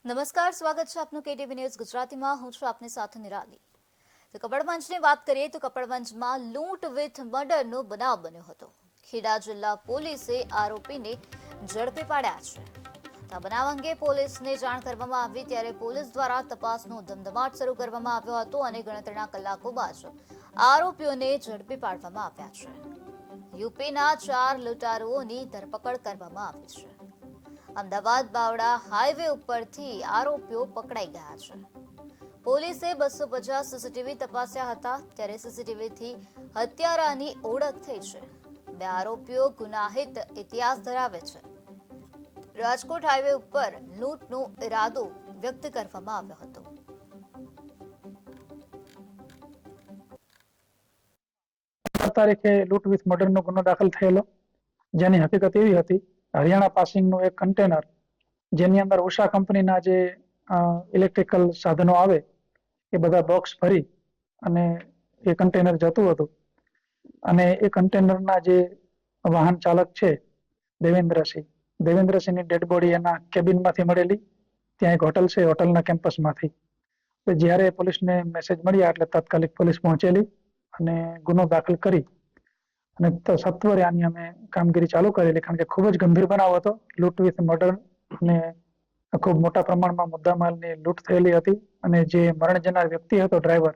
નમસ્કાર, સ્વાગત છે આપનું કેટીવી ન્યૂઝ ગુજરાતીમાં. હું છું આપની સાથે નિરાલી. તો કપડવંજની વાત કરીએ તો કપડવંજમાં લૂંટ વિથ મર્ડરનો બનાવ બન્યો હતો. ખેડા જિલ્લા પોલીસે આરોપીને ઝડપી પાડ્યા છે. આ બનાવ અંગે પોલીસને જાણ કરવામાં આવી ત્યારે પોલીસ દ્વારા તપાસનો ધમધમાટ શરૂ કરવામાં આવ્યો હતો અને ગણતરીના કલાકોમાં જ આરોપીઓને ઝડપી પાડવામાં આવ્યા છે. યુપીના 4 લૂંટારુઓની ધરપકડ કરવામાં આવી છે. અમદાવાદ બાવડા હાઈવે ઉપરથી આરોપીઓ પકડાઈ ગયા છે. પોલીસે 250 સીસીટીવી તપાસ્યા હતા ત્યારે સીસીટીવીથી હત્યારાની ઓળખ થઈ છે. 2 આરોપીઓ ગુનાહિત ઇતિહાસ ધરાવે છે. રાજકોટ હાઈવે ઉપર લૂંટનો ઇરાદો વ્યક્ત કરવામાં આવ્યો હતો. તારીખે લૂંટ વિથ મર્ડરનો ગુનો દાખલ થયેલો, જેની હકીકત એવી હતી, હરિયાણા પાસિંગનું એક કન્ટેનર જેની અંદર ઉષા કંપનીના જે ઇલેક્ટ્રિકલ સાધનો આવે એ બધા બોક્સ ભરી અને એ કન્ટેનર જતું હતું. અને એ કન્ટેનરના જે વાહન ચાલક છે દેવેન્દ્રસિંહની ડેડ બોડી એના કેબિનમાંથી મળેલી. ત્યાં એક હોટલ છે, હોટલના કેમ્પસમાંથી. તો જ્યારે પોલીસને મેસેજ મળ્યા એટલે તાત્કાલિક પોલીસ પહોંચેલી અને ગુનો દાખલ કરી અને સત્વરે આની અમે કામગીરી ચાલુ કરેલી, કારણ કે ખૂબ જ ગંભીર બનાવ હતો. લૂંટ વિથ મર્ડર ને ખૂબ મોટા પ્રમાણમાં મુદ્દામાલની લૂંટ થયેલી હતી અને જે મરણ જનાર વ્યક્તિ હતો ડ્રાઈવર,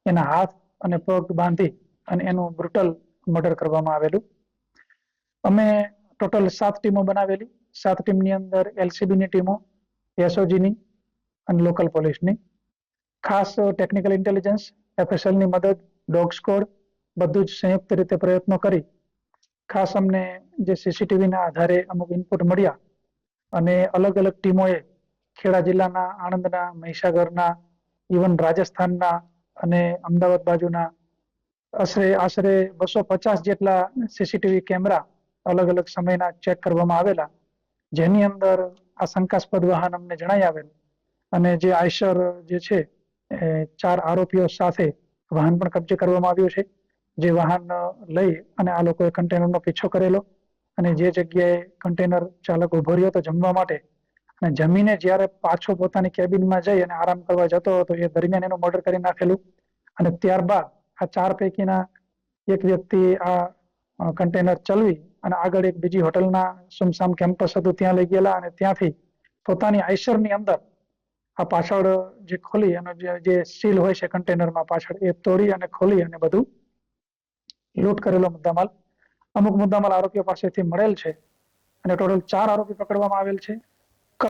એના હાથ અને પગ બાંધી અને એનું બ્રુટલ મર્ડર કરવામાં આવેલું. અમે ટોટલ 7 ટીમો બનાવેલી. 7 ટીમની અંદર એલસીબીની ટીમો, એસઓજીની અને લોકલ પોલીસની. ખાસ ટેકનિકલ ઇન્ટેલિજન્સ, એફએસએલની મદદ, ડોગ સ્કોડ, બધું જ સંયુક્ત રીતે પ્રયત્નો કરી ખાસ અમને જે સીસીટીવીના આધારે અમુક ઇનપુટ મળ્યા અને અલગ અલગ ટીમોએ ખેડા જિલ્લાના, આણંદના, મહીસાગરના, ઇવન રાજસ્થાનના અને અમદાવાદ બાજુના આશરે 250 જેટલા સીસીટીવી કેમેરા અલગ અલગ સમયના ચેક કરવામાં આવેલા, જેની અંદર આ શંકાસ્પદ વાહન અમને જણાઈ આવેલ અને જે આઈશર જે છે 4 આરોપીઓ સાથે વાહન પણ કબજે કરવામાં આવ્યું છે. જે વાહન લઈ અને આ લોકોએ કન્ટેનરનો પીછો કરેલો અને જે જગ્યાએ કન્ટેનર ચાલક ઉભો રહ્યો હતો જમવા માટે અને જમીને જ્યારે પાછો પોતાની કેબિનમાં જઈ અને આરામ કરવા જતો હતો એ દરમિયાન એનું મર્ડર કરી નાખેલું. અને ત્યારબાદ આ 4 પૈકીના એક વ્યક્તિ આ કન્ટેનર ચલવી અને આગળ એક બીજી હોટલના સુમસામ કેમ્પસ હતું ત્યાં લઈ ગયેલા અને ત્યાંથી પોતાની આઈશરની અંદર આ પાછળ જે ખોલી અને જે સીલ હોય છે કન્ટેનરમાં પાછળ, એ તોડી અને ખોલી અને બધું લૂંટ કરેલો મુદ્દામાલ. અમુક મુદ્દામાલ આરોપીઓ પાસેથી મળેલ છે અને ટોટલ 4 આરોપી પકડવામાં આવેલ છે